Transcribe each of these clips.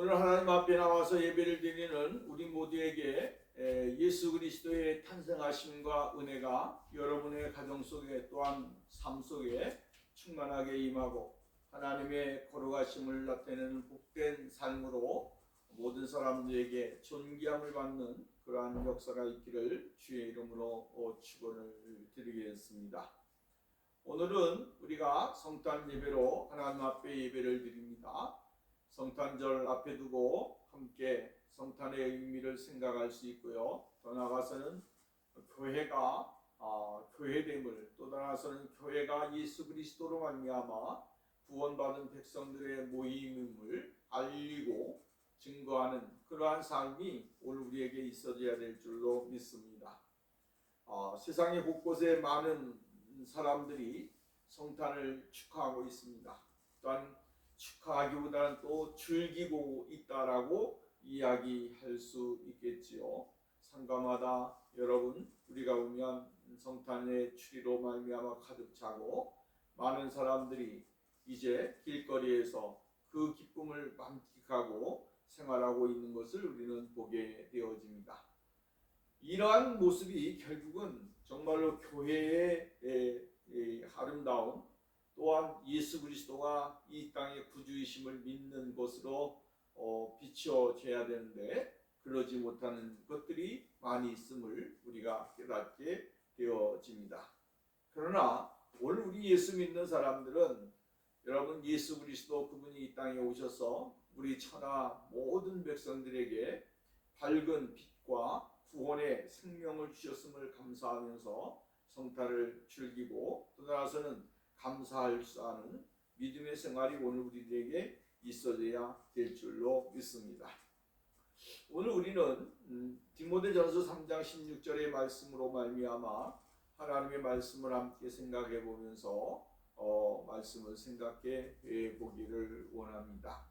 오늘 하나님 앞에 나와서 예배를 드리는 우리 모두에게 예수 그리스도의 탄생하심과 은혜가 여러분의 가정 속에 또한 삶 속에 충만하게 임하고 하나님의 거룩하심을 나타내는 복된 삶으로 모든 사람들에게 존귀함을 받는 그러한 역사가 있기를 주의 이름으로 축원을 드리겠습니다. 오늘은 우리가 성탄 예배로 하나님 앞에 예배를 드립니다. 성탄절 앞에 두고 함께 성탄의 의미를 생각할 수 있고요. 더 나아가서는 교회가 교회됨을, 또 나아가서는 교회가 예수 그리스도로 말미암아 구원받은 백성들의 모임임을 알리고 증거하는 그러한 삶이 오늘 우리에게 있어져야 될 줄로 믿습니다. 세상의 곳곳에 많은 사람들이 성탄을 축하하고 있습니다. 또한 축하하기보다는 또 즐기고 있다라고 이야기할 수 있겠지요. 상가마다 여러분 우리가 보면 성탄의 추리로 말미암아 가득 차고 많은 사람들이 이제 길거리에서 그 기쁨을 만끽하고 생활하고 있는 것을 우리는 보게 되어집니다. 이러한 모습이 결국은 정말로 교회의 아름다움, 또한 예수 그리스도가 이 땅의 구주이심을 믿는 것으로 비춰져야 되는데 그러지 못하는 것들이 많이 있음을 우리가 깨닫게 되어집니다. 그러나 오늘 우리 예수 믿는 사람들은 여러분 예수 그리스도 그분이 이 땅에 오셔서 우리 천하 모든 백성들에게 밝은 빛과 구원의 생명을 주셨음을 감사하면서 성탄을 즐기고 또 나아가서는 감사할 수 있는 믿음의 생활이 오늘 우리들에게 있어져야 될 줄로 믿습니다. 오늘 우리는 디모데전서 3장 16절의 말씀으로 말미암아 하나님의 말씀을 함께 생각해 보면서 말씀을 생각해 보기를 원합니다.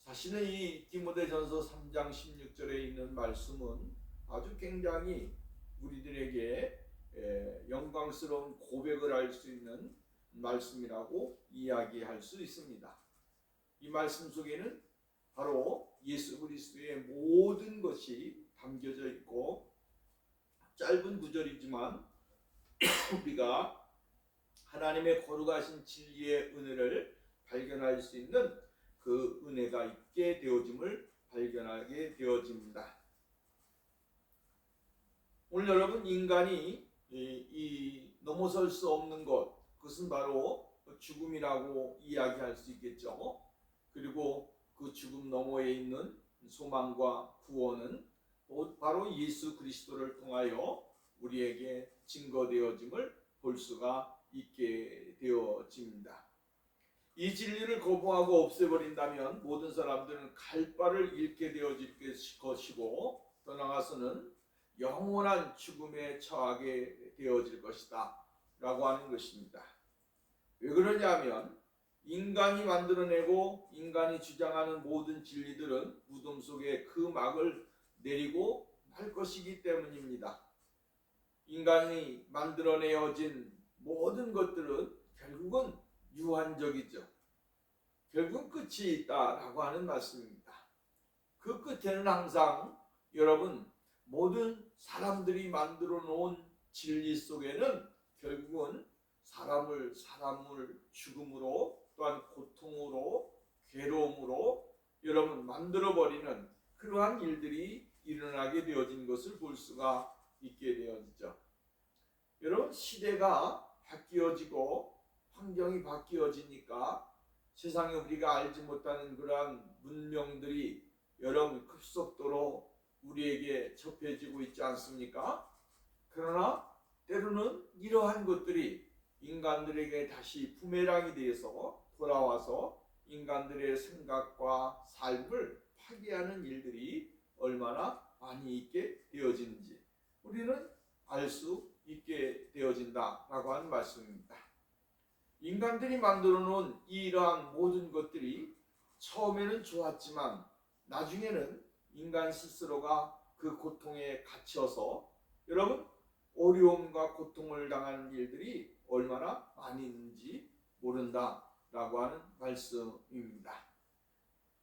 사실은 이 디모데전서 3장 16절에 있는 말씀은 아주 굉장히 우리들에게 영광스러운 고백을 할 수 있는 말씀이라고 이야기할 수 있습니다. 이 말씀 속에는 바로 예수 그리스도의 모든 것이 담겨져 있고 짧은 구절이지만 우리가 하나님의 거룩하신 진리의 은혜를 발견할 수 있는 그 은혜가 있게 되어짐을 발견하게 되어집니다. 오늘 여러분 인간이 넘어설 수 없는 것, 그것은 바로 죽음이라고 이야기할 수 있겠죠. 그리고 그 죽음 너머에 있는 소망과 구원은 바로 예수 그리스도를 통하여 우리에게 증거되어짐을 볼 수가 있게 되어집니다. 이 진리를 거부하고 없애버린다면 모든 사람들은 갈 바를 잃게 되어질 것이고 더 나아가서는 영원한 죽음에 처하게 되어질 것이다 라고 하는 것입니다. 왜 그러냐면 인간이 만들어내고 인간이 주장하는 모든 진리들은 무덤 속에 그 막을 내리고 말 것이기 때문입니다. 인간이 만들어내어진 모든 것들은 결국은 유한적이죠. 결국은 끝이 있다라고 하는 말씀입니다. 그 끝에는 항상 여러분 모든 사람들이 만들어 놓은 진리 속에는 결국은 사람을 죽음으로 또한 고통으로 괴로움으로 여러분 만들어버리는 그러한 일들이 일어나게 되어진 것을 볼 수가 있게 되어지죠. 여러분 시대가 바뀌어지고 환경이 바뀌어지니까 세상에 우리가 알지 못하는 그러한 문명들이 여러분 급속도로 우리에게 접해지고 있지 않습니까? 그러나 때로는 이러한 것들이 인간들에게 다시 부메랑이 되어서 돌아와서 인간들의 생각과 삶을 파괴하는 일들이 얼마나 많이 있게 되어지는지 우리는 알 수 있게 되어진다라고 하는 말씀입니다. 인간들이 만들어 놓은 이러한 모든 것들이 처음에는 좋았지만 나중에는 인간 스스로가 그 고통에 갇혀서 여러분 어려움과 고통을 당하는 일들이 얼마나 많이 있는지 모른다라고 하는 말씀입니다.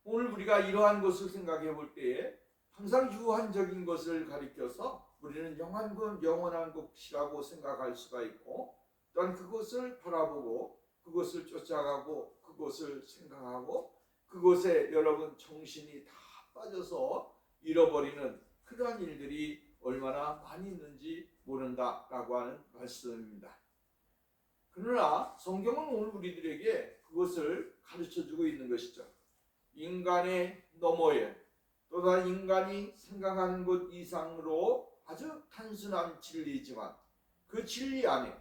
오늘 우리가 이러한 것을 생각해 볼 때에 항상 유한적인 것을 가리켜서 우리는 영원한 것이라고 생각할 수가 있고, 또한 그것을 바라보고 그것을 쫓아가고 그것을 생각하고 그것에 여러분 정신이 다 빠져서 잃어버리는 그러한 일들이 얼마나 많이 있는지 모른다라고 하는 말씀입니다. 그러나 성경은 오늘 우리들에게 그것을 가르쳐주고 있는 것이죠. 인간의 너머에, 또한 인간이 생각하는 것 이상으로 아주 단순한 진리이지만 그 진리 안에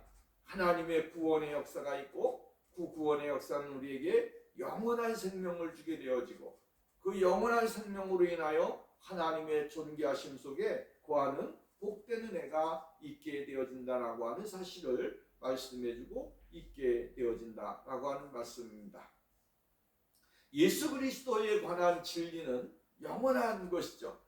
하나님의 구원의 역사가 있고, 그 구원의 역사는 우리에게 영원한 생명을 주게 되어지고, 그 영원한 생명으로 인하여 하나님의 존귀하심 속에 거하는 복된 은혜가 있게 되어진다라고 하는 사실을 말씀해주고 있게 되어진다라고 하는 말씀입니다. 예수 그리스도에 관한 진리는 영원한 것이죠.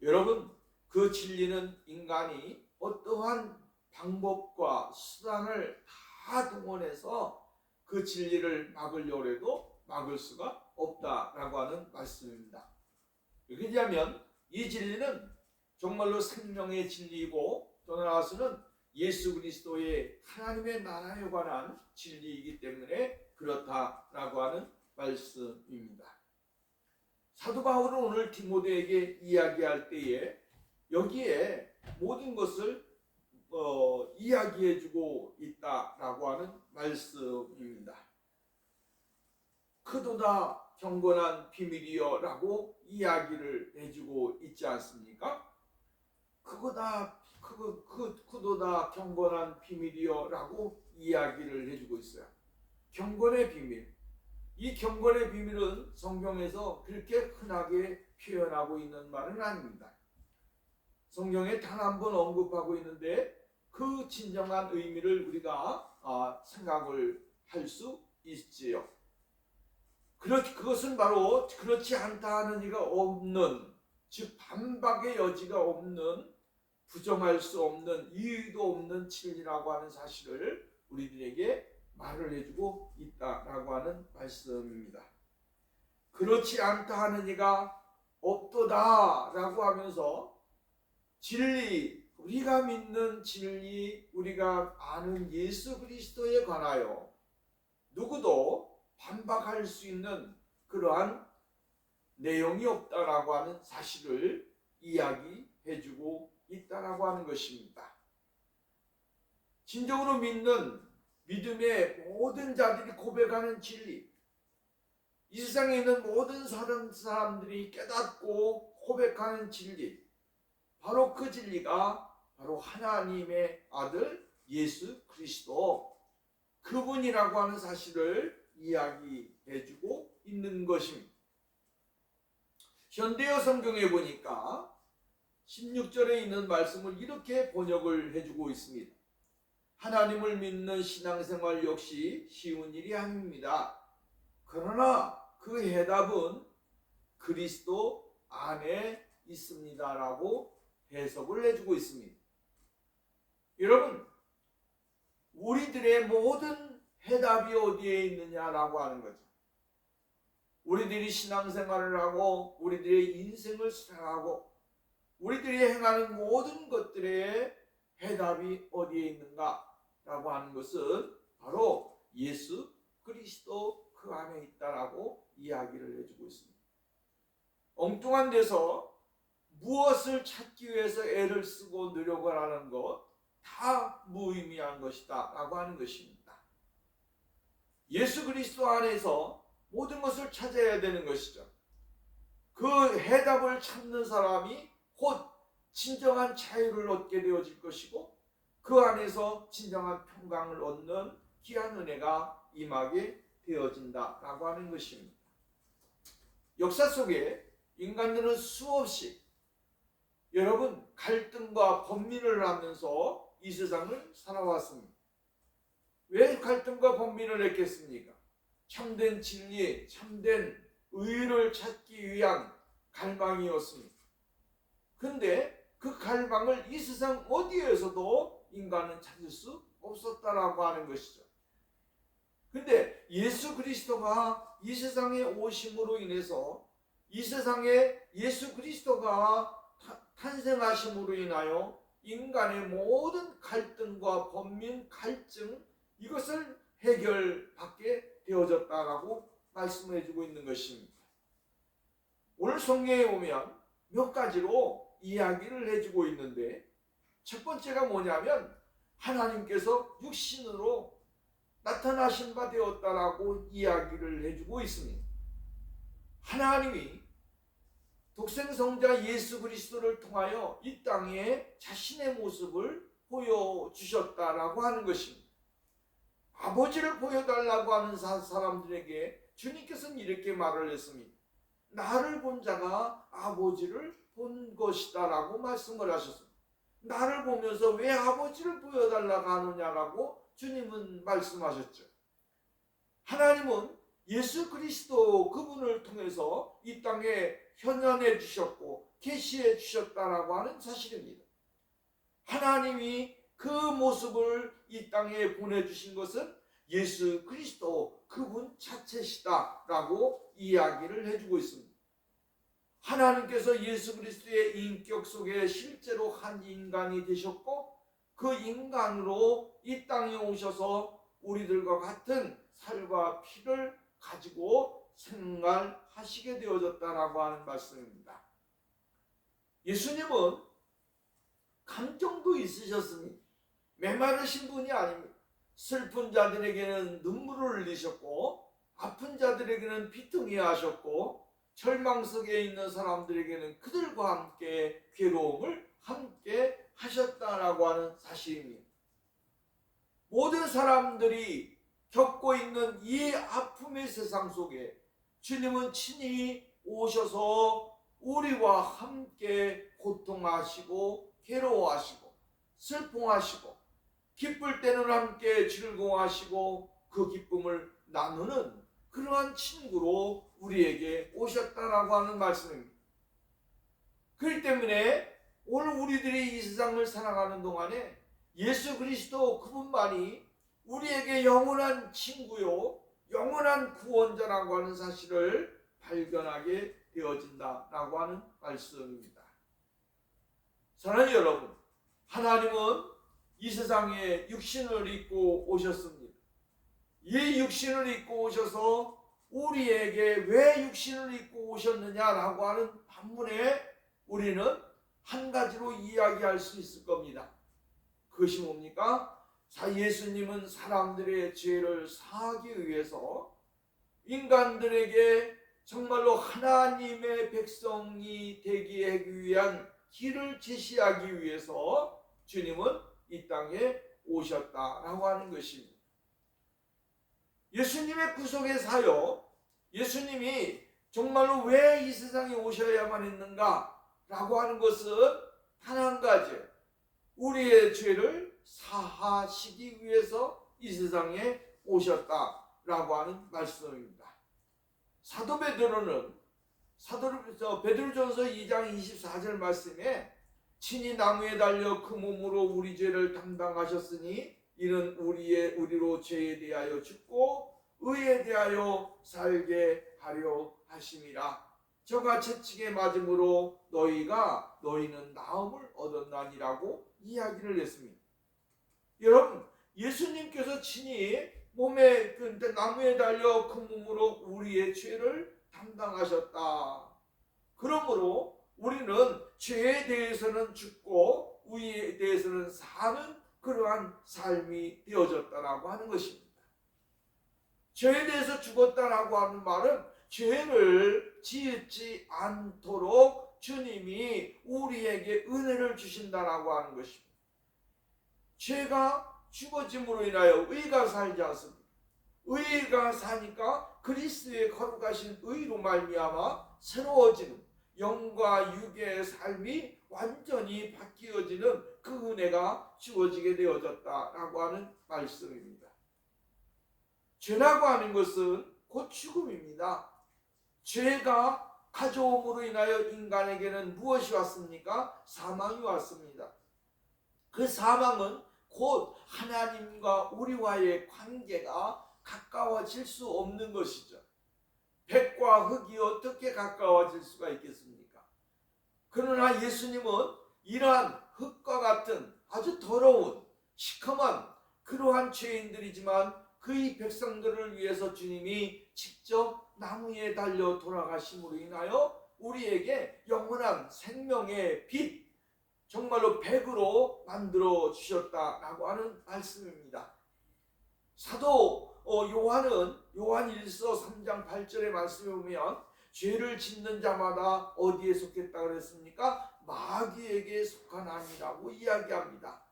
여러분, 그 진리는 인간이 어떠한 방법과 수단을 다 동원해서 그 진리를 막으려고 해도 막을 수가 없다라고 하는 말씀입니다. 왜냐하면 이 진리는 정말로 생명의 진리이고, 또 나아가서는 예수 그리스도의 하나님의 나라에 관한 진리이기 때문에 그렇다라고 하는 말씀입니다. 사도 바울은 오늘 디모데에게 이야기할 때에 여기에 모든 것을 이야기해주고 있다라고 하는 말씀입니다. 크도다 경건한 비밀이여라고 이야기를 해주고 있지 않습니까? 크도다 경건한 비밀이여라고 이야기를 해주고 있어요. 경건의 비밀. 이 경건의 비밀은 성경에서 그렇게 흔하게 표현하고 있는 말은 아닙니다. 성경에 단 한 번 언급하고 있는데 그 진정한 의미를 우리가 생각을 할 수 있지요. 그것은 바로 그렇지 않다 하는 이가 없는, 즉 반박의 여지가 없는, 부정할 수 없는, 이의도 없는 진리라고 하는 사실을 우리들에게 말을 해주고 있다라고 하는 말씀입니다. 그렇지 않다 하는 이가 없도다라고 하면서 진리, 우리가 믿는 진리, 우리가 아는 예수 그리스도에 관하여 누구도 반박할 수 있는 그러한 내용이 없다라고 하는 사실을 이야기해주고 있다라고 하는 것입니다. 진정으로 믿는 믿음의 모든 자들이 고백하는 진리, 이 세상에 있는 모든 사람들이 깨닫고 고백하는 진리, 바로 그 진리가 바로 하나님의 아들 예수 그리스도, 그분이라고 하는 사실을 이야기해주고 있는 것입니다. 현대어 성경에 보니까 16절에 있는 말씀을 이렇게 번역을 해주고 있습니다. 하나님을 믿는 신앙생활 역시 쉬운 일이 아닙니다. 그러나 그 해답은 그리스도 안에 있습니다라고 해석을 해주고 있습니다. 여러분, 우리들의 모든 해답이 어디에 있느냐라고 하는 거죠. 우리들이 신앙생활을 하고 우리들의 인생을 살아가고 우리들이 행하는 모든 것들의 해답이 어디에 있는가라고 하는 것은 바로 예수 그리스도 그 안에 있다라고 이야기를 해주고 있습니다. 엉뚱한 데서 무엇을 찾기 위해서 애를 쓰고 노력을 하는 것 다 무의미한 것이다 라고 하는 것입니다. 예수 그리스도 안에서 모든 것을 찾아야 되는 것이죠. 그 해답을 찾는 사람이 곧 진정한 자유를 얻게 되어질 것이고, 그 안에서 진정한 평강을 얻는 귀한 은혜가 임하게 되어진다라고 하는 것입니다. 역사 속에 인간들은 수없이 여러분 갈등과 번민을 하면서 이 세상을 살아왔습니다. 왜 갈등과 번민을 했겠습니까? 참된 진리, 참된 의를 찾기 위한 갈망이었습니다. 그런데 그 갈망을 이 세상 어디에서도 인간은 찾을 수 없었다라고 하는 것이죠. 그런데 예수 그리스도가 이 세상에 오심으로 인해서 이 세상에 예수 그리스도가 탄생하심으로 인하여 인간의 모든 갈등과 번민 갈증 이것을 해결받게 되어졌다라고 말씀해 주고 있는 것입니다. 오늘 성경에 보면 몇 가지로 이야기를 해주고 있는데 첫 번째가 뭐냐면 하나님께서 육신으로 나타나신 바 되었다라고 이야기를 해주고 있습니다. 하나님이 독생성자 예수 그리스도를 통하여 이 땅에 자신의 모습을 보여주셨다라고 하는 것입니다. 아버지를 보여달라고 하는 사람들에게 주님께서는 이렇게 말을 했습니다. 나를 본 자가 아버지를 본 것이다 라고 말씀을 하셨습니다. 나를 보면서 왜 아버지를 보여달라고 하느냐라고 주님은 말씀하셨죠. 하나님은 예수 그리스도 그분을 통해서 이 땅에 현현해 주셨고 계시해 주셨다라고 하는 사실입니다. 하나님이 그 모습을 이 땅에 보내주신 것은 예수 그리스도 그분 자체시다라고 이야기를 해주고 있습니다. 하나님께서 예수 그리스도의 인격 속에 실제로 한 인간이 되셨고 그 인간으로 이 땅에 오셔서 우리들과 같은 살과 피를 가지고 생활하시게 되어졌다라고 하는 말씀입니다. 예수님은 감정도 있으셨습니다. 메마르신 분이 아닙니다. 슬픈 자들에게는 눈물을 흘리셨고 아픈 자들에게는 비통해 하셨고 절망 속에 있는 사람들에게는 그들과 함께 괴로움을 함께 하셨다라고 하는 사실입니다. 모든 사람들이 겪고 있는 이 아픔의 세상 속에 주님은 친히 오셔서 우리와 함께 고통하시고 괴로워하시고 슬퍼하시고 기쁠 때는 함께 즐거워하시고 그 기쁨을 나누는 그러한 친구로 우리에게 오셨다라고 하는 말씀입니다. 그렇기 때문에 오늘 우리들이 이 세상을 살아가는 동안에 예수 그리스도 그분만이 우리에게 영원한 친구요 영원한 구원자라고 하는 사실을 발견하게 되어진다라고 하는 말씀입니다. 사랑하는 여러분, 하나님은 이 세상에 육신을 입고 오셨습니다. 이 육신을 입고 오셔서 우리에게 왜 육신을 입고 오셨느냐라고 하는 반문에 우리는 한 가지로 이야기할 수 있을 겁니다. 그것이 뭡니까? 예수님은 사람들의 죄를 사하기 위해서 인간들에게 정말로 하나님의 백성이 되게 하기 위한 길을 제시하기 위해서 주님은 이 땅에 오셨다라고 하는 것입니다. 예수님의 구속의 사역, 예수님이 정말로 왜 이 세상에 오셔야만 했는가 라고 하는 것은 단 한 가지, 우리의 죄를 사하시기 위해서 이 세상에 오셨다라고 하는 말씀입니다. 사도 베드로는 베드로전서 2장 24절 말씀에 친히 나무에 달려 그 몸으로 우리 죄를 담당하셨으니 이는 우리로 죄에 대하여 죽고 의에 대하여 살게 하려 하심이라. 저가 채찍에 맞음으로 너희는 나음을 얻었나니라고 이야기를 했습니다. 여러분, 예수님께서 친히 몸에 나무에 달려 그 몸으로 우리의 죄를 담당하셨다. 그러므로 우리는 죄에 대해서는 죽고 의에 대해서는 사는 그러한 삶이 되어졌다라고 하는 것입니다. 죄에 대해서 죽었다라고 하는 말은 죄를 짓지 않도록 주님이 우리에게 은혜를 주신다라고 하는 것입니다. 죄가 죽어짐으로 인하여 의가 살지 않습니다. 의가 사니까 그리스도의 거룩하신 의로 말미암아 새로워지는 영과 육의 삶이 완전히 바뀌어지는 그 은혜가 주어지게 되어졌다라고 하는 말씀입니다. 죄라고 하는 것은 곧 죽음입니다. 죄가 가져옴으로 인하여 인간에게는 무엇이 왔습니까? 사망이 왔습니다. 그 사망은 곧 하나님과 우리와의 관계가 가까워질 수 없는 것이죠. 백과 흙이 어떻게 가까워질 수가 있겠습니까? 그러나 예수님은 이러한 흙과 같은 아주 더러운 시커먼 그러한 죄인들이지만 그의 백성들을 위해서 주님이 직접 나무에 달려 돌아가심으로 인하여 우리에게 영원한 생명의 빛, 정말로 백으로 만들어 주셨다라고 하는 말씀입니다. 사도 요한은 요한일서 3장 8절의 말씀에 보면 죄를 짓는 자마다 어디에 속했다 그랬습니까? 마귀에게 속한 아니라고 이야기합니다.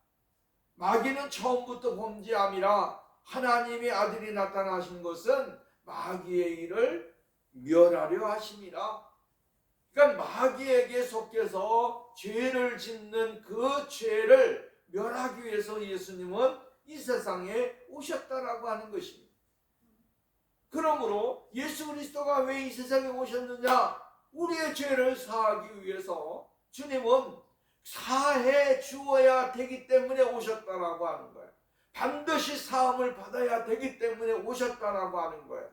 마귀는 처음부터 범죄함이라 하나님의 아들이 나타나신 것은 마귀의 일을 멸하려 하심이라. 그러니까 마귀에게 속해서 죄를 짓는 그 죄를 멸하기 위해서 예수님은 이 세상에 오셨다라고 하는 것입니다. 그러므로 예수 그리스도가 왜 이 세상에 오셨느냐? 우리의 죄를 사하기 위해서 주님은 사해 주어야 되기 때문에 오셨다라고 하는 거예요. 반드시 사함을 받아야 되기 때문에 오셨다라고 하는 거예요.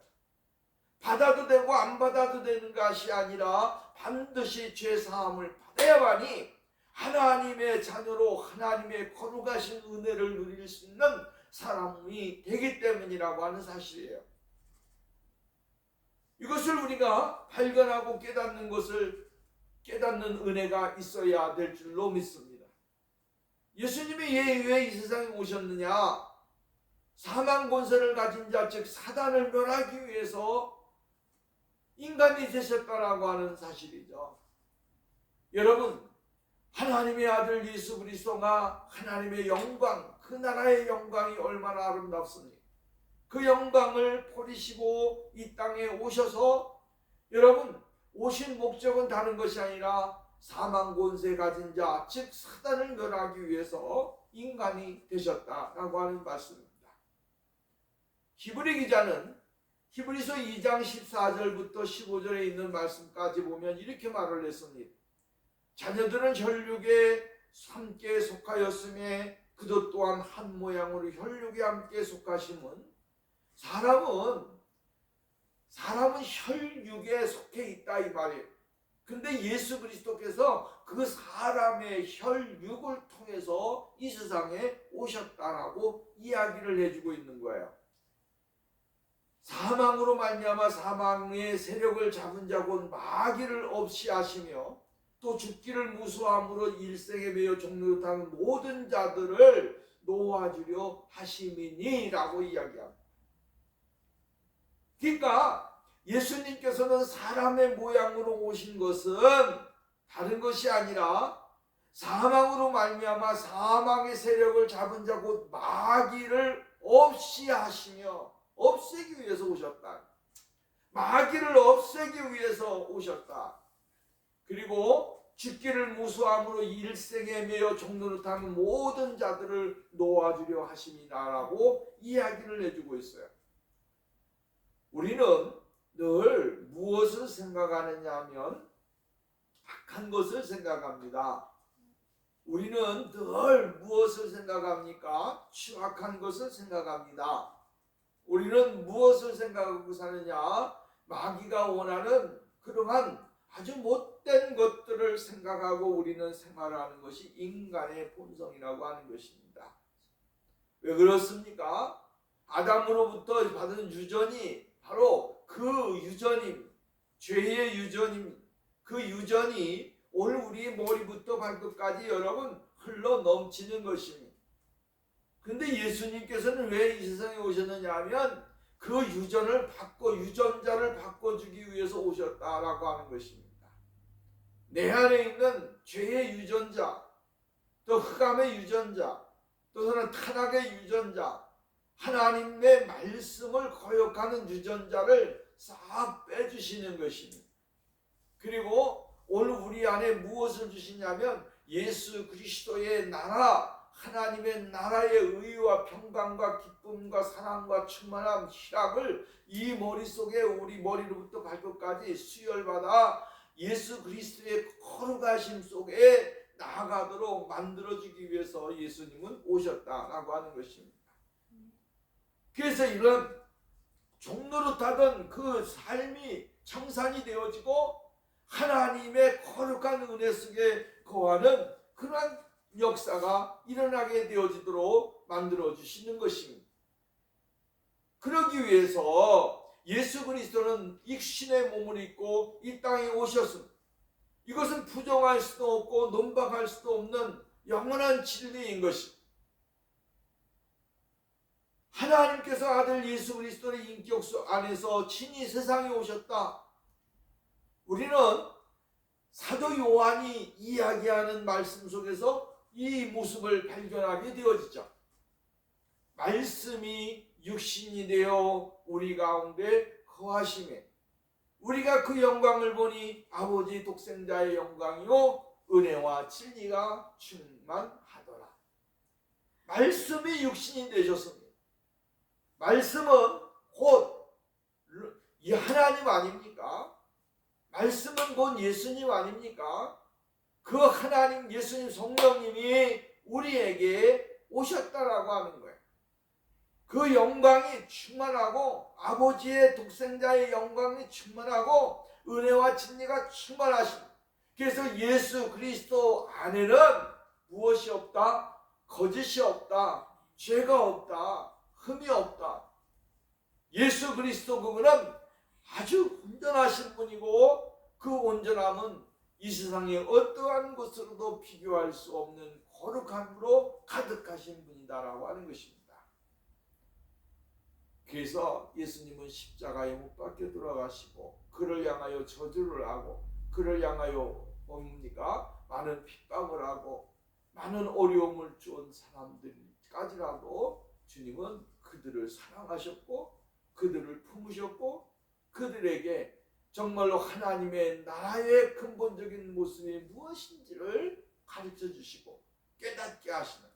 받아도 되고 안 받아도 되는 것이 아니라 반드시 죄 사함을 받아야만이 하나님의 자녀로 하나님의 거룩하신 은혜를 누릴 수 있는 사람이 되기 때문이라고 하는 사실이에요. 이것을 우리가 발견하고 깨닫는 은혜가 있어야 될 줄로 믿습니다. 예수님이 왜 이 세상에 오셨느냐? 사망 권세를 가진 자, 즉 사단을 멸하기 위해서 인간이 되셨다라고 하는 사실이죠. 여러분, 하나님의 아들 예수 그리스도가 하나님의 영광, 그 나라의 영광이 얼마나 아름답습니까? 그 영광을 버리시고 이 땅에 오셔서, 여러분, 오신 목적은 다른 것이 아니라 사망 권세 가진 자, 즉 사단을 멸하기 위해서 인간이 되셨다라고 하는 말씀입니다. 히브리 기자는 히브리서 2장 14절부터 15절에 있는 말씀까지 보면 이렇게 말을 했습니다. 자녀들은 혈육에 함께 속하였음에 그도 또한 한 모양으로 혈육에 함께 속하심은 사람은 혈육에 속해 있다 이 말이에요. 근데 예수 그리스도께서 그 사람의 혈육을 통해서 이 세상에 오셨다라고 이야기를 해주고 있는 거예요. 사망으로 말미암아 사망의 세력을 잡은 자 곧 마귀를 없이 하시며 또 죽기를 무수함으로 일생에 매여 종로로 타는 모든 자들을 놓아주려 하심이니라고 이야기합니다. 그러니까 예수님께서는 사람의 모양으로 오신 것은 다른 것이 아니라 사망으로 말미암아 사망의 세력을 잡은 자 곧 마귀를 없이 하시며 없애기 위해서 오셨다. 마귀를 없애기 위해서 오셨다. 그리고 죽기를 무수함으로 일생에 매여 종로를 타는 모든 자들을 놓아주려 하심이다라고 이야기를 해주고 있어요. 우리는 늘 무엇을 생각하느냐 하면 악한 것을 생각합니다. 우리는 늘 무엇을 생각합니까? 추악한 것을 생각합니다. 우리는 무엇을 생각하고 사느냐? 마귀가 원하는 그러한 아주 못된 것들을 생각하고 우리는 생활하는 것이 인간의 본성이라고 하는 것입니다. 왜 그렇습니까? 아담으로부터 받은 유전이 바로 그 유전임, 죄의 유전임, 그 유전이 오늘 우리 머리부터 발끝까지 여러분 흘러 넘치는 것입니다. 근데 예수님께서는 왜 이 세상에 오셨느냐 하면 그 유전자를 바꿔주기 위해서 오셨다라고 하는 것입니다. 내 안에 있는 죄의 유전자, 또 흑암의 유전자, 또 타락의 유전자, 하나님의 말씀을 거역하는 유전자를 싹 빼주시는 것입니다. 그리고 오늘 우리 안에 무엇을 주시냐면 예수 그리스도의 나라, 하나님의 나라의 의와 평강과 기쁨과 사랑과 충만함, 희락을 이 머릿속에 우리 머리로부터 발끝까지 수혈받아 예수 그리스도의 거룩하심 속에 나아가도록 만들어주기 위해서 예수님은 오셨다라고 하는 것입니다. 그래서 이런 종노릇하던 그 삶이 청산이 되어지고 하나님의 거룩한 은혜 속에 거하는 그러한 역사가 일어나게 되어지도록 만들어 주시는 것입니다. 그러기 위해서 예수 그리스도는 육신의 몸을 입고 이 땅에 오셨습니다. 이것은 부정할 수도 없고 논박할 수도 없는 영원한 진리인 것입니다. 하나님께서 아들 예수 그리스도의 인격 안에서 친히 세상에 오셨다. 우리는 사도 요한이 이야기하는 말씀 속에서 이 모습을 발견하게 되어지죠. 말씀이 육신이 되어 우리 가운데 거하심에 우리가 그 영광을 보니 아버지 독생자의 영광이요 은혜와 진리가 충만하더라. 말씀이 육신이 되셨습니다. 말씀은 곧 이 하나님 아닙니까? 말씀은 곧 예수님 아닙니까? 그 하나님 예수님 성령님이 우리에게 오셨다라고 하는 거예요. 그 영광이 충만하고 아버지의 독생자의 영광이 충만하고 은혜와 진리가 충만하십니다. 그래서 예수 그리스도 안에는 무엇이 없다? 거짓이 없다. 죄가 없다. 흠이 없다. 예수 그리스도 그분은 아주 온전하신 분이고 그 온전함은 이 세상의 어떠한 것으로도 비교할 수 없는 거룩함으로 가득하신 분이다라고 하는 것입니다. 그래서 예수님은 십자가에 못 박혀 돌아가시고 그를 향하여 저주를 하고 그를 향하여 뭡니까? 많은 핍박을 하고 많은 어려움을 준 사람들까지라도 주님은 그들을 사랑하셨고 그들을 품으셨고 그들에게 정말로 하나님의 나라의 근본적인 모습이 무엇인지를 가르쳐 주시고 깨닫게 하시는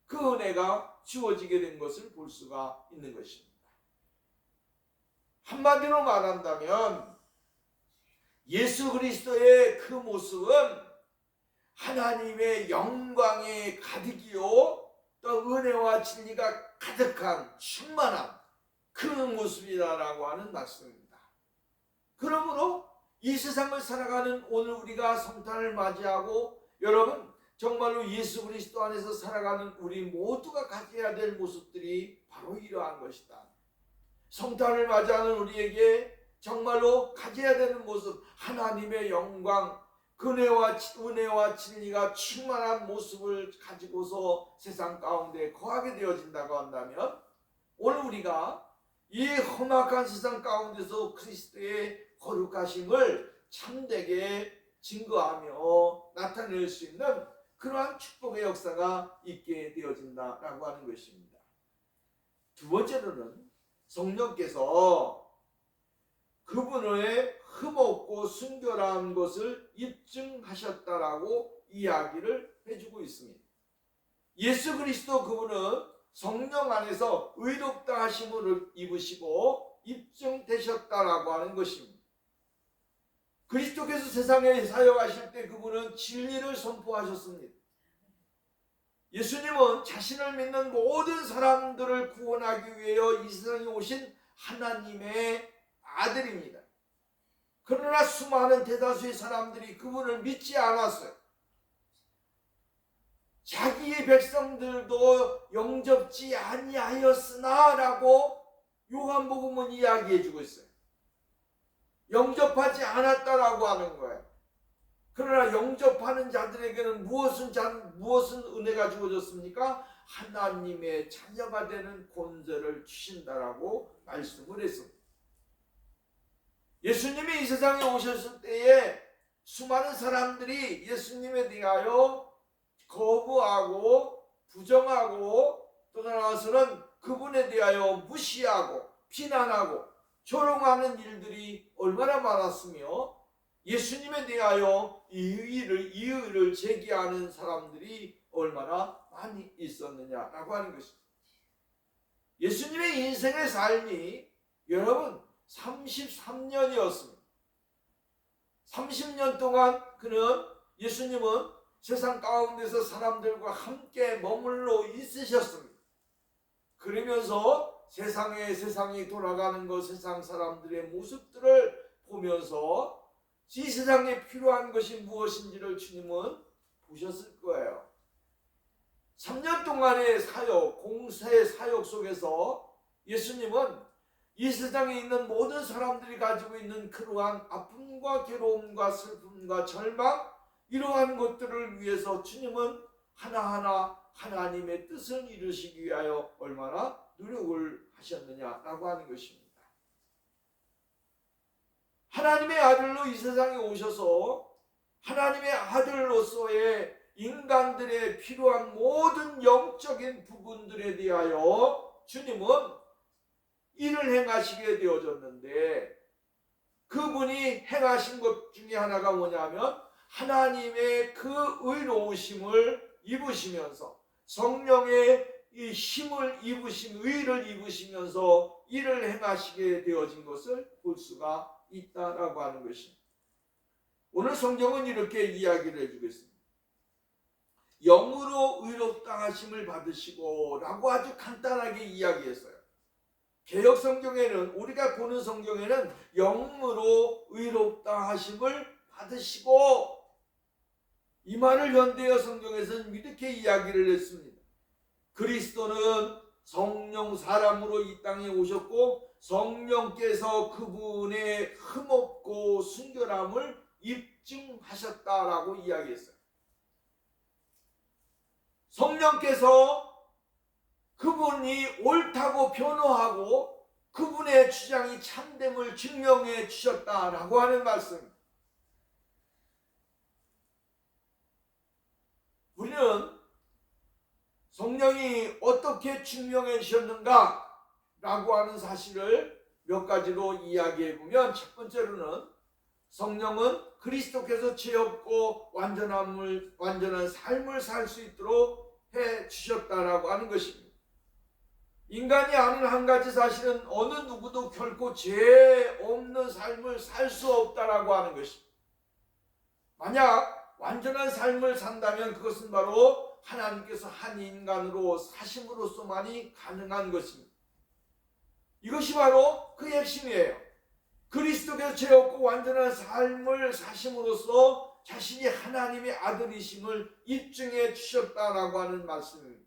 그 은혜가 주어지게 된 것을 볼 수가 있는 것입니다. 한마디로 말한다면 예수 그리스도의 그 모습은 하나님의 영광의 가득이요 또 은혜와 진리가 가득한 충만한 그 모습이다라고 하는 말씀입니다. 그러므로 이 세상을 살아가는 오늘 우리가 성탄을 맞이하고 여러분 정말로 예수 그리스도 안에서 살아가는 우리 모두가 가져야 될 모습들이 바로 이러한 것이다. 성탄을 맞이하는 우리에게 정말로 가져야 되는 모습, 하나님의 영광, 은혜와 진리가 충만한 모습을 가지고서 세상 가운데 거하게 되어진다고 한다면 오늘 우리가 이 험악한 세상 가운데서 그리스도의 거룩하심을 참되게 증거하며 나타낼 수 있는 그러한 축복의 역사가 있게 되어진다라고 하는 것입니다. 두 번째로는 성령께서 그분의 흠없고 순결한 것을 입증하셨다라고 이야기를 해주고 있습니다. 예수 그리스도 그분은 성령 안에서 의롭다 하심을 입으시고 입증되셨다라고 하는 것입니다. 그리스도께서 세상에 사역하실 때 그분은 진리를 선포하셨습니다. 예수님은 자신을 믿는 모든 사람들을 구원하기 위하여 이 세상에 오신 하나님의 아들입니다. 그러나 수많은 대다수의 사람들이 그분을 믿지 않았어요. 자기의 백성들도 영접지 아니하였으나 라고 요한복음은 이야기해주고 있어요. 영접하지 않았다라고 하는 거예요. 그러나 영접하는 자들에게는 무엇은 은혜가 주어졌습니까? 하나님의 자녀가 되는 권세를 주신다라고 말씀을 했습니다. 예수님이 이 세상에 오셨을 때에 수많은 사람들이 예수님에 대하여 거부하고 부정하고 또 나아가서는 그분에 대하여 무시하고 비난하고 조롱하는 일들이 얼마나 많았으며 예수님에 대하여 이의를 제기하는 사람들이 얼마나 많이 있었느냐라고 하는 것입니다. 예수님의 인생의 삶이 여러분 33년이었습니다. 30년 동안 예수님은 세상 가운데서 사람들과 함께 머물러 있으셨습니다. 그러면서 세상이 돌아가는 것, 세상 사람들의 모습들을 보면서 이 세상에 필요한 것이 무엇인지를 주님은 보셨을 거예요. 3년 동안의 사역, 공세 사역 속에서 예수님은 이 세상에 있는 모든 사람들이 가지고 있는 그러한 아픔과 괴로움과 슬픔과 절망, 이러한 것들을 위해서 주님은 하나하나 하나님의 뜻을 이루시기 위하여 얼마나 노력을 하셨느냐라고 하는 것입니다. 하나님의 아들로 이 세상에 오셔서 하나님의 아들로서의 인간들의 필요한 모든 영적인 부분들에 대하여 주님은 일을 행하시게 되어졌는데, 그분이 행하신 것 중에 하나가 뭐냐면 하나님의 그 의로우심을 입으시면서 성령의 이 힘을 의를 입으시면서 일을 행하시게 되어진 것을 볼 수가 있다라고 하는 것입니다. 오늘 성경은 이렇게 이야기를 해주겠습니다. 영으로 의롭다 하심을 받으시고 라고 아주 간단하게 이야기했어요. 개역 성경에는, 우리가 보는 성경에는 영으로 의롭다 하심을 받으시고, 이 말을 현대어 성경에서는 이렇게 이야기를 했습니다. 그리스도는 성령 사람으로 이 땅에 오셨고 성령께서 그분의 흠없고 순결함을 입증하셨다라고 이야기했어요. 성령께서 그분이 옳다고 변호하고 그분의 주장이 참됨을 증명해 주셨다라고 하는 말씀. 우리는 성령이 어떻게 증명해 주셨는가 라고 하는 사실을 몇 가지로 이야기해 보면, 첫 번째로는 성령은 그리스도께서 죄 없고 완전한 삶을 살 수 있도록 해 주셨다라고 하는 것입니다. 인간이 아는 한 가지 사실은 어느 누구도 결코 죄 없는 삶을 살 수 없다라고 하는 것입니다. 만약 완전한 삶을 산다면 그것은 바로 하나님께서 한 인간으로 사심으로서만이 가능한 것입니다. 이것이 바로 그 핵심이에요. 그리스도께서 죄 없고 완전한 삶을 사심으로써 자신이 하나님의 아들이심을 입증해 주셨다라고 하는 말씀입니다.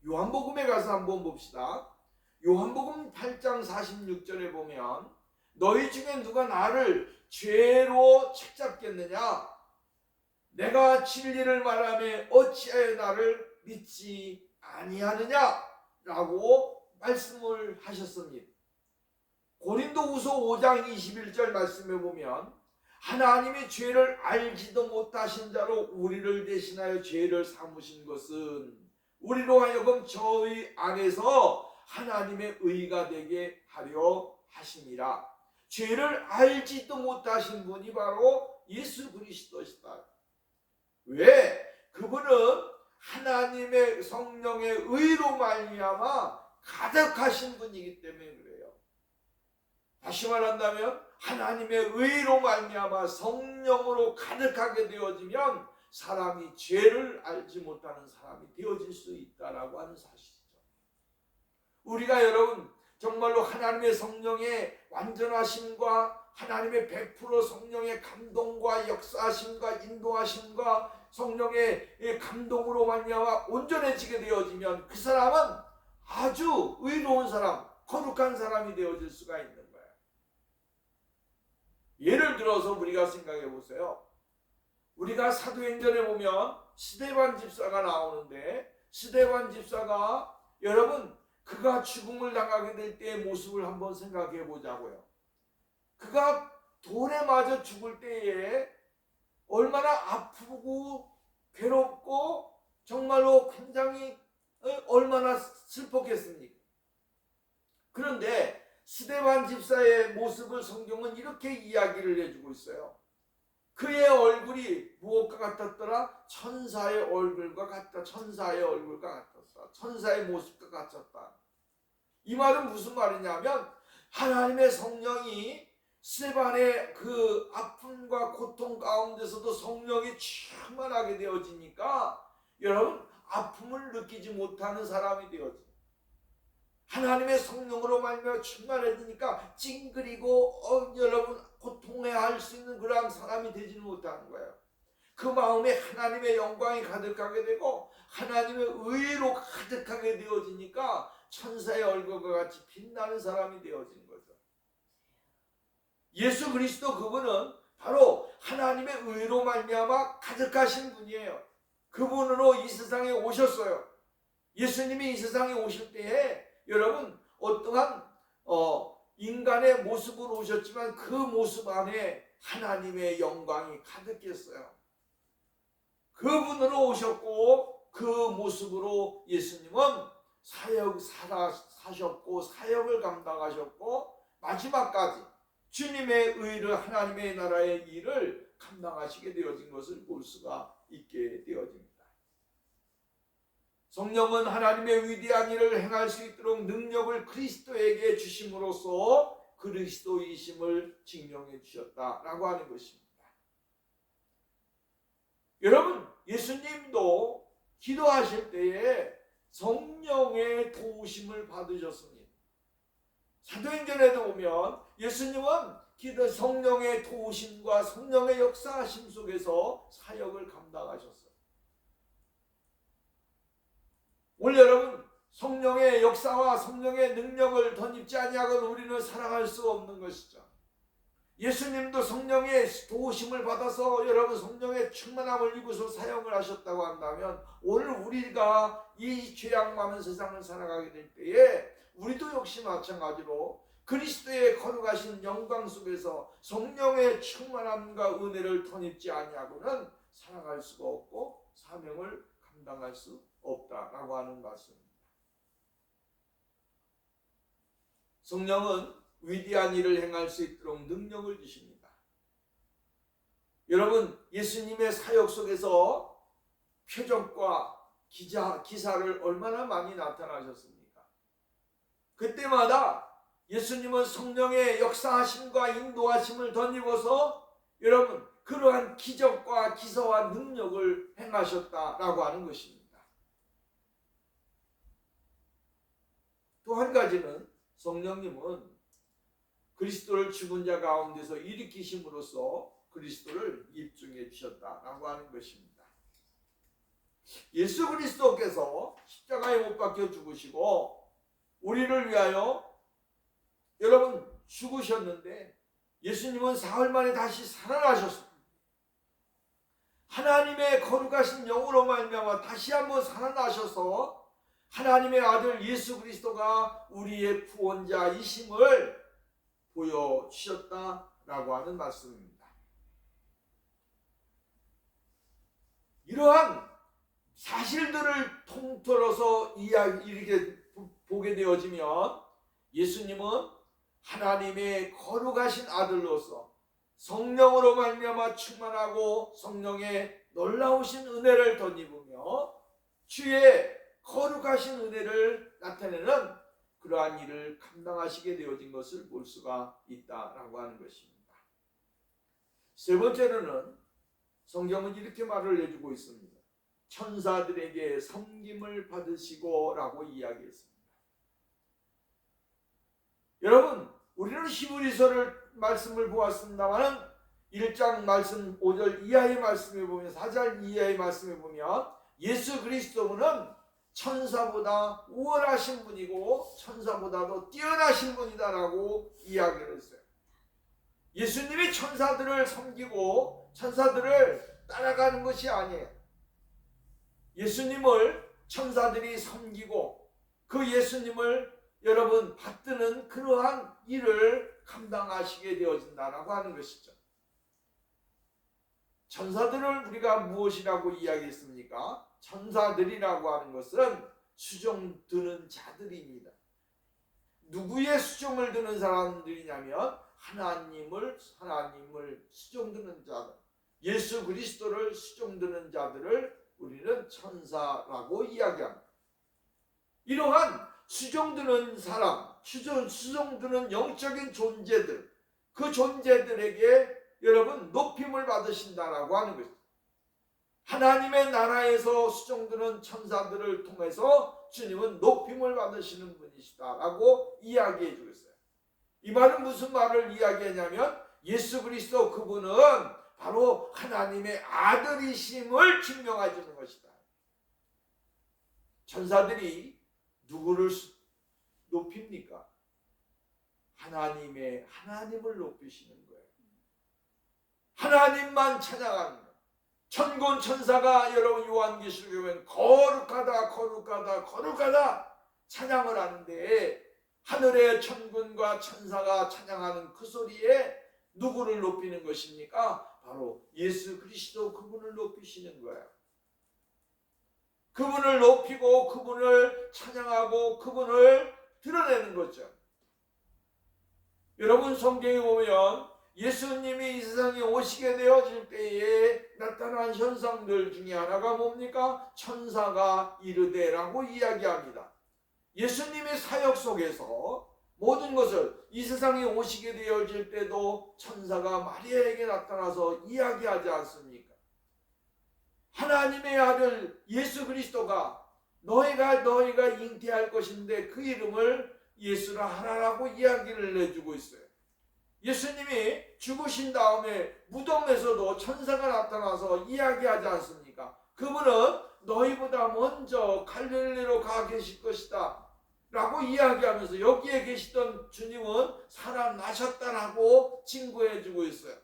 요한복음에 가서 한번 봅시다. 요한복음 8장 46절에 보면, 너희 중에 누가 나를 죄로 책잡겠느냐? 내가 진리를 말하며 어찌하여 나를 믿지 아니하느냐? 라고 말씀을 하셨습니다. 고린도후서 5장 21절 말씀에 보면, 하나님이 죄를 알지도 못하신 자로 우리를 대신하여 죄를 삼으신 것은 우리로 하여금 저희 안에서 하나님의 의가 되게 하려 하심이라. 죄를 알지도 못하신 분이 바로 예수 그리스도시다. 왜? 그분은 하나님의 성령의 의로 말미암아 가득하신 분이기 때문에 그래요. 다시 말한다면 하나님의 의로 말미암아 성령으로 가득하게 되어지면 사람이 죄를 알지 못하는 사람이 되어질 수 있다라고 하는 사실이죠. 우리가 여러분 정말로 하나님의 성령의 완전하심과 하나님의 100% 성령의 감동과 역사하심과 인도하심과 성령의 감동으로 말미암아 온전해지게 되어지면 그 사람은 아주 의로운 사람, 거룩한 사람이 되어질 수가 있는 거예요. 예를 들어서 우리가 생각해 보세요. 우리가 사도행전에 보면 스데반 집사가 나오는데, 스데반 집사가 여러분 그가 죽음을 당하게 될 때의 모습을 한번 생각해 보자고요. 그가 돌에 맞아 죽을 때에 얼마나 아프고 괴롭고 정말로 굉장히 얼마나 슬펐겠습니까? 그런데 스데반 집사의 모습을 성경은 이렇게 이야기를 해주고 있어요. 그의 얼굴이 무엇과 같았더라? 천사의 얼굴과 같다. 천사의 얼굴과 같았다. 천사의 모습과 같았다. 이 말은 무슨 말이냐면 하나님의 성령이 스데반의 그 아픔과 고통 가운데서도 성령이 충만하게 되어지니까 여러분 아픔을 느끼지 못하는 사람이 되어집니다. 하나님의 성령으로 말미암아 충만해지니까 찡그리고 여러분 고통해할 수 있는 그러한 사람이 되지는 못하는 거예요. 그 마음에 하나님의 영광이 가득하게 되고 하나님의 의로 가득하게 되어지니까 천사의 얼굴과 같이 빛나는 사람이 되어지는 거죠. 예수 그리스도 그분은 바로 하나님의 의로 말미암아 가득하신 분이에요. 그분으로 이 세상에 오셨어요. 예수님이 이 세상에 오실 때에 여러분 어떠한 인간의 모습으로 오셨지만 그 모습 안에 하나님의 영광이 가득했어요. 그분으로 오셨고 그 모습으로 예수님은 사셨고 사역을 감당하셨고 마지막까지 주님의 의를 하나님의 나라의 일을 감당하시게 되어진 것을 볼 수가 있게 되어집니다. 성령은 하나님의 위대한 일을 행할 수 있도록 능력을 그리스도에게 주심으로써 그리스도이심을 증명해 주셨다라고 하는 것입니다. 여러분, 예수님도 기도하실 때에 성령의 도우심을 받으셨습니다. 사도행전에도 보면 예수님은 성령의 도우심과 성령의 역사하심 속에서 사역을 감당하셨어요. 오늘 여러분, 성령의 역사와 성령의 능력을 덧입지 아니하고는 우리는 살아갈 수 없는 것이죠. 예수님도 성령의 도우심을 받아서 여러분 성령의 충만함을 입고서 사역을 하셨다고 한다면 오늘 우리가 이 죄악 많은 세상을 살아가게 될 때에 우리도 역시 마찬가지로 그리스도의 거룩하신 영광 속에서 성령의 충만함과 은혜를 덧입지 아니하고는 살아갈 수가 없고 사명을 감당할 수 없다라고 하는 말씀입니다. 성령은 위대한 일을 행할 수 있도록 능력을 주십니다. 여러분, 예수님의 사역 속에서 표적과 기사를 얼마나 많이 나타나셨습니까? 그때마다 예수님은 성령의 역사하심과 인도하심을 덧입어서 여러분 그러한 기적과 기사와 능력을 행하셨다라고 하는 것입니다. 또 한 가지는 성령님은 그리스도를 죽은 자 가운데서 일으키심으로써 그리스도를 입증해 주셨다라고 하는 것입니다. 예수 그리스도께서 십자가에 못 박혀 죽으시고 우리를 위하여 여러분 죽으셨는데 예수님은 사흘 만에 다시 살아나셨습니다. 하나님의 거룩하신 영으로 말미암아 다시 한번 살아나셔서 하나님의 아들 예수 그리스도가 우리의 구원자이심을 보여주셨다라고 하는 말씀입니다. 이러한 사실들을 통틀어서 이렇게 보게 되어지면 예수님은 하나님의 거룩하신 아들로서 성령으로 말미암아 충만하고 성령의 놀라우신 은혜를 덧입으며 주의 거룩하신 은혜를 나타내는 그러한 일을 감당하시게 되어진 것을 볼 수가 있다라고 하는 것입니다. 세 번째로는 성경은 이렇게 말을 해주고 있습니다. 천사들에게 섬김을 받으시고 라고 이야기했습니다. 여러분, 우리는 히브리서를 말씀을 보았습니다만 1장 말씀 5절 이하의 말씀에 보면 4절 이하의 말씀에 보면 예수 그리스도는 천사보다 우월하신 분이고 천사보다도 뛰어나신 분이다라고 이야기를 했어요. 예수님이 천사들을 섬기고 천사들을 따라가는 것이 아니에요. 예수님을 천사들이 섬기고 그 예수님을 여러분 받드는 그러한 일을 감당하시게 되어진다라고 하는 것이죠. 천사들을 우리가 무엇이라고 이야기했습니까? 천사들이라고 하는 것은 수종 드는 자들입니다. 누구의 수종을 드는 사람들이냐면 하나님을 수종 드는 자들, 예수 그리스도를 수종 드는 자들을 우리는 천사라고 이야기합니다. 이러한 수종 드는 사람, 수종 드는 영적인 존재들, 그 존재들에게 여러분 높임을 받으신다라고 하는 것입니다. 하나님의 나라에서 수종드는 천사들을 통해서 주님은 높임을 받으시는 분이시다라고 이야기해 주고 있어요. 이 말은 무슨 말을 이야기하냐면 예수 그리스도 그분은 바로 하나님의 아들이심을 증명해 주는 것이다. 천사들이 누구를 높입니까? 하나님을 높이시는 거예요. 하나님만 찬양하는 거예요. 천군 천사가 여러분 요한계시록에 보면 거룩하다 거룩하다 거룩하다 찬양을 하는데 하늘의 천군과 천사가 찬양하는 그 소리에 누구를 높이는 것입니까? 바로 예수 그리스도 그분을 높이시는 거예요. 그분을 높이고 그분을 찬양하고 그분을 드러내는 거죠. 여러분 성경에 보면 예수님이 이 세상에 오시게 되어질 때에 나타난 현상들 중에 하나가 뭡니까? 천사가 이르되라고 이야기합니다. 예수님의 사역 속에서 모든 것을 이 세상에 오시게 되어질 때도 천사가 마리아에게 나타나서 이야기하지 않습니까? 하나님의 아들 예수 그리스도가 너희가 잉태할 것인데 그 이름을 예수라 하라라고 이야기를 해주고 있어요. 예수님이 죽으신 다음에 무덤에서도 천사가 나타나서 이야기하지 않습니까? 그분은 너희보다 먼저 갈릴리로 가 계실 것이다 라고 이야기하면서 여기에 계시던 주님은 살아나셨다라고 징구해주고 있어요.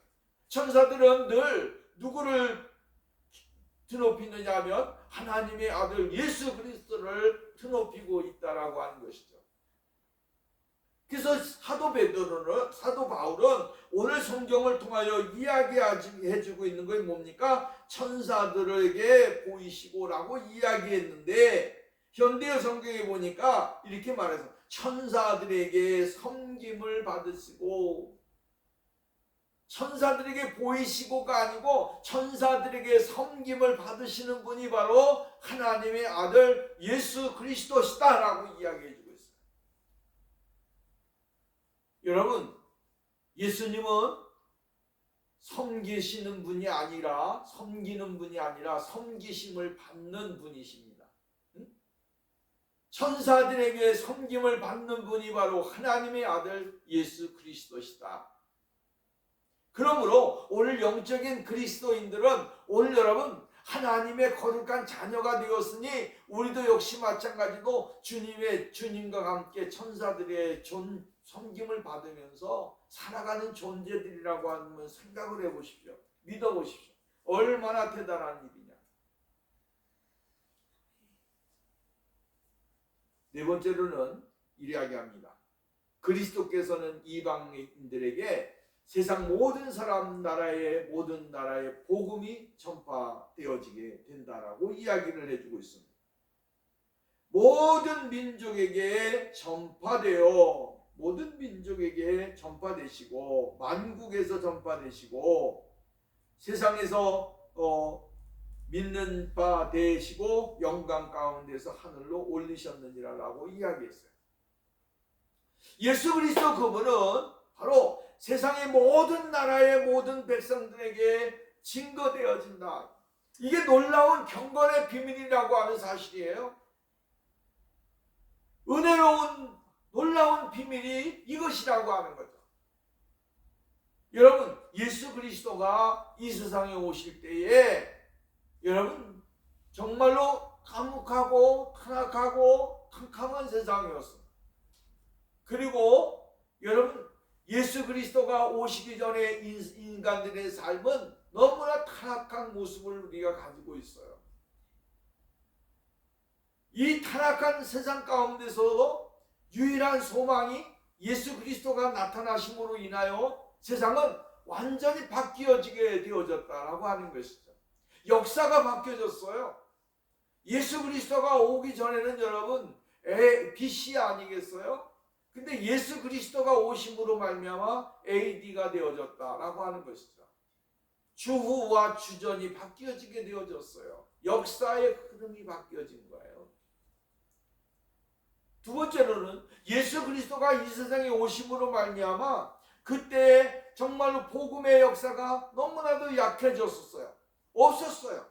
천사들은 늘 누구를 드높이느냐 하면 하나님의 아들 예수 그리스도를 드높이고 있다라고 하는 것이죠. 그래서 사도 바울은 오늘 성경을 통하여 이야기해주고 있는 것이 뭡니까? 천사들에게 보이시고라고 이야기했는데 현대의 성경에 보니까 이렇게 말해서 천사들에게 섬김을 받으시고, 천사들에게 보이시고가 아니고 천사들에게 섬김을 받으시는 분이 바로 하나님의 아들 예수 그리스도시다라고 이야기해 주고 있어요. 여러분, 예수님은 섬기는 분이 아니라 섬기심을 받는 분이십니다. 천사들에게 섬김을 받는 분이 바로 하나님의 아들 예수 그리스도시다. 그러므로 오늘 영적인 그리스도인들은 오늘 여러분 하나님의 거룩한 자녀가 되었으니 우리도 역시 마찬가지로 주님과 함께 천사들의 섬김을 받으면서 살아가는 존재들이라고 하는 생각을 해보십시오. 믿어보십시오. 얼마나 대단한 일이냐. 네 번째로는 이야기합니다. 그리스도께서는 이방인들에게 세상 모든 모든 나라의 복음이 전파되어지게 된다라고 이야기를 해주고 있습니다. 모든 민족에게 전파되시고 만국에서 전파되시고 세상에서 믿는 바 되시고 영광 가운데서 하늘로 올리셨느니라라고 이야기했어요. 예수 그리스도 그분은 바로 세상의 모든 나라의 모든 백성들에게 증거되어진다. 이게 놀라운 경건의 비밀이라고 하는 사실이에요. 은혜로운 놀라운 비밀이 이것이라고 하는 거죠. 여러분, 예수 그리스도가 이 세상에 오실 때에 여러분 정말로 감옥하고 타락하고 캄캄한 세상이었습니다. 그리고 여러분 예수 그리스도가 오시기 전에 인간들의 삶은 너무나 타락한 모습을 우리가 가지고 있어요. 이 타락한 세상 가운데서도 유일한 소망이 예수 그리스도가 나타나심으로 인하여 세상은 완전히 바뀌어지게 되어졌다라고 하는 것이죠. 역사가 바뀌어졌어요. 예수 그리스도가 오기 전에는 여러분 BC 아니겠어요? 근데 예수 그리스도가 오심으로 말미암아 AD가 되어졌다라고 하는 것이죠. 주후와 주전이 바뀌어지게 되어졌어요. 역사의 흐름이 바뀌어진 거예요. 두 번째로는 예수 그리스도가 이 세상에 오심으로 말미암아 그때 정말로 복음의 역사가 너무나도 약해졌었어요. 없었어요.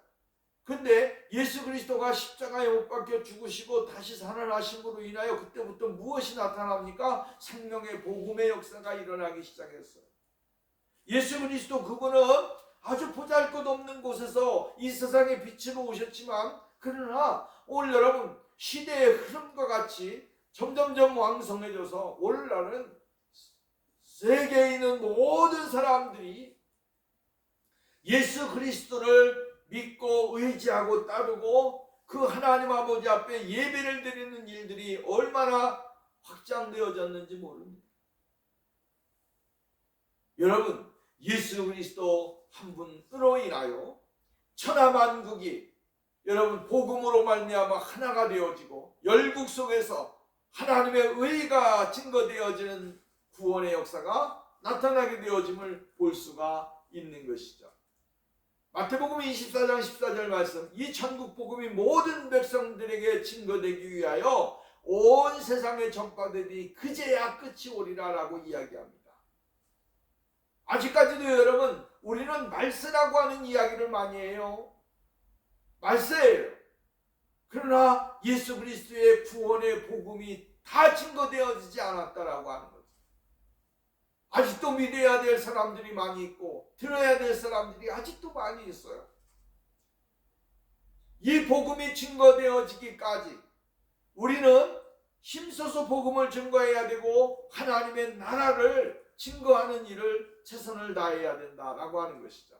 근데 예수 그리스도가 십자가에 못 박혀 죽으시고 다시 살아나심으로 인하여 그때부터 무엇이 나타납니까? 생명의 복음의 역사가 일어나기 시작했어요. 예수 그리스도 그분은 아주 보잘것없는 곳에서 이 세상의 빛으로 오셨지만, 그러나 오늘 여러분 시대의 흐름과 같이 점점점 왕성해져서 오늘날은 세계에 있는 모든 사람들이 예수 그리스도를 믿고 의지하고 따르고 그 하나님 아버지 앞에 예배를 드리는 일들이 얼마나 확장되어졌는지 모릅니다. 여러분, 예수 그리스도 한 분으로 인하여 천하만국이 여러분 복음으로 말미암아 하나가 되어지고 열국 속에서 하나님의 의가 증거되어지는 구원의 역사가 나타나게 되어짐을 볼 수가 있는 것이죠. 마태복음 24장 14절 말씀, 이 천국 복음이 모든 백성들에게 증거되기 위하여 온 세상에 전파되니 그제야 끝이 오리라 라고 이야기합니다. 아직까지도 여러분 우리는 말세라고 하는 이야기를 많이 해요. 말세예요. 그러나 예수 그리스도의 구원의 복음이 다 증거되어지지 않았다라고 하는 거죠. 아직도 믿어야 될 사람들이 많이 있고 들어야 될 사람들이 아직도 많이 있어요. 이 복음이 증거되어지기까지 우리는 힘써서 복음을 증거해야 되고 하나님의 나라를 증거하는 일을 최선을 다해야 된다라고 하는 것이죠.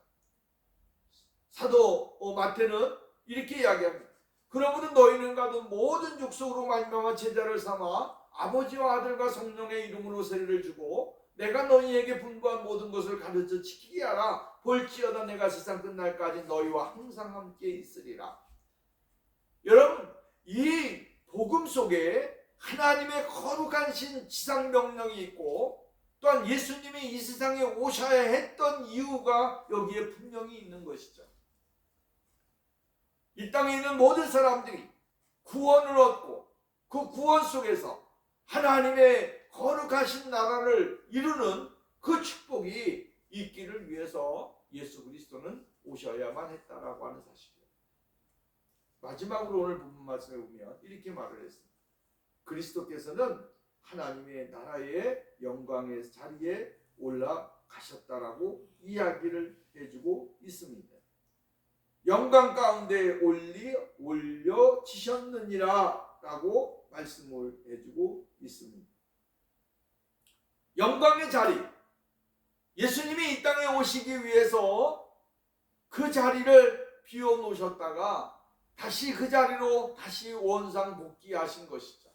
사도 마태는 이렇게 이야기합니다. 그러므로 너희는 가도 모든 족속으로 말미암아 제자를 삼아 아버지와 아들과 성령의 이름으로 세례를 주고 내가 너희에게 분부한 모든 것을 가르쳐 지키게 하라. 볼지어다 내가 세상 끝날까지 너희와 항상 함께 있으리라. 여러분, 이 복음 속에 하나님의 거룩한 지상 명령이 있고 또한 예수님이 이 세상에 오셔야 했던 이유가 여기에 분명히 있는 것이죠. 이 땅에 있는 모든 사람들이 구원을 얻고 그 구원 속에서 하나님의 거룩하신 나라를 이루는 그 축복이 있기를 위해서 예수 그리스도는 오셔야만 했다라고 하는 사실이에요. 마지막으로 오늘 본문 말씀에 보면 이렇게 말을 했습니다. 그리스도께서는 하나님의 나라의 영광의 자리에 올라가셨다라고 이야기를 해주고 있습니다. 영광 가운데 올려지셨느니라 라고 말씀을 해주고 있습니다. 영광의 자리, 예수님이 이 땅에 오시기 위해서 그 자리를 비워놓으셨다가 다시 그 자리로 다시 원상 복귀하신 것이죠.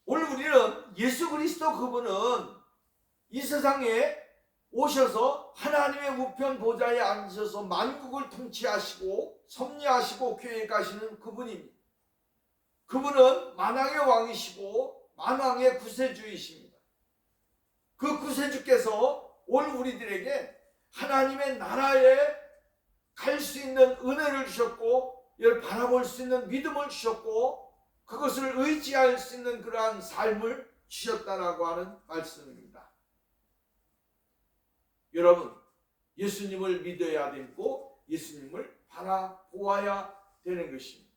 오늘 우리는 예수 그리스도 그분은 이 세상에 오셔서 하나님의 우편 보좌에 앉으셔서 만국을 통치하시고 섭리하시고 계획하시는 그분입니다. 그분은 만왕의 왕이시고 만왕의 구세주이십니다. 그 구세주께서 오늘 우리들에게 하나님의 나라에 갈 수 있는 은혜를 주셨고 이를 바라볼 수 있는 믿음을 주셨고 그것을 의지할 수 있는 그러한 삶을 주셨다라고 하는 말씀입니다. 여러분, 예수님을 믿어야 되고 예수님을 바라보아야 되는 것입니다.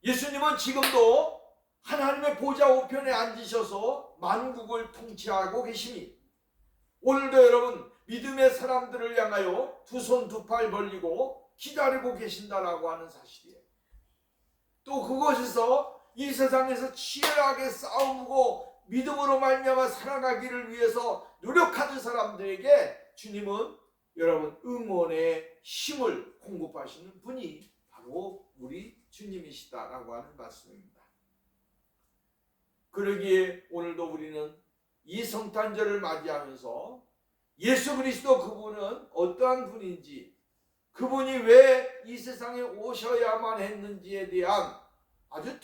예수님은 지금도 하나님의 보좌 우편에 앉으셔서 만국을 통치하고 계시니 오늘도 여러분 믿음의 사람들을 향하여 두 손 두 팔 벌리고 기다리고 계신다라고 하는 사실이에요. 또 그것에서 이 세상에서 치열하게 싸우고 믿음으로 말미암아 살아가기를 위해서 노력하는 사람들에게 주님은 여러분 응원의 힘을 공급하시는 분이 바로 우리 주님이시다라고 하는 말씀입니다. 그러기에 오늘도 우리는 이 성탄절을 맞이하면서 예수 그리스도 그분은 어떠한 분인지 그분이 왜 이 세상에 오셔야만 했는지에 대한 아주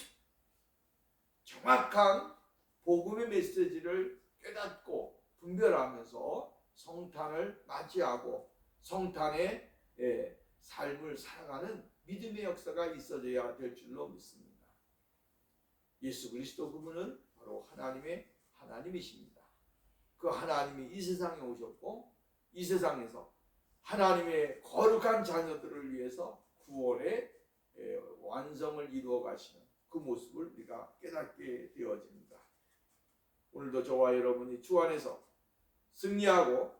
정확한 복음의 메시지를 깨닫고 분별하면서 성탄을 맞이하고 성탄의 삶을 살아가는 믿음의 역사가 있어져야 될 줄로 믿습니다. 예수 그리스도 그분은 바로 하나님의 하나님이십니다. 그 하나님이 이 세상에 오셨고 이 세상에서 하나님의 거룩한 자녀들을 위해서 구원의 완성을 이루어 가시는 그 모습을 우리가 깨닫게 되어집니다. 오늘도 저와 여러분이 주 안에서 승리하고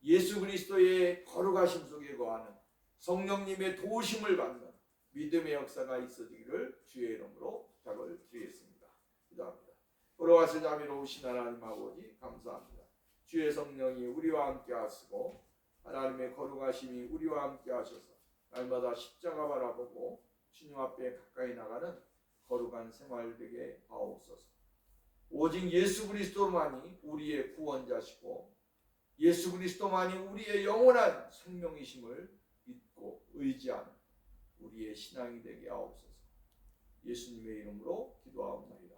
예수 그리스도의 거룩하심 속에 거하는 성령님의 도우심을 받는 믿음의 역사가 있어지기를 주의 이름으로 부탁을 드리겠습니다. 기도합니다. 걸어가서 자비로우신 하나님 아버지 감사합니다. 주의 성령이 우리와 함께 하시고 하나님의 거룩하심이 우리와 함께 하셔서 날마다 십자가 바라보고 주님 앞에 가까이 나가는 거룩한 생활 되게 하옵소서. 오직 예수 그리스도만이 우리의 구원자시고 예수 그리스도만이 우리의 영원한 생명이심을 믿고 의지하는 우리의 신앙이 되게 하옵소서. 예수님의 이름으로 기도하옵나이다.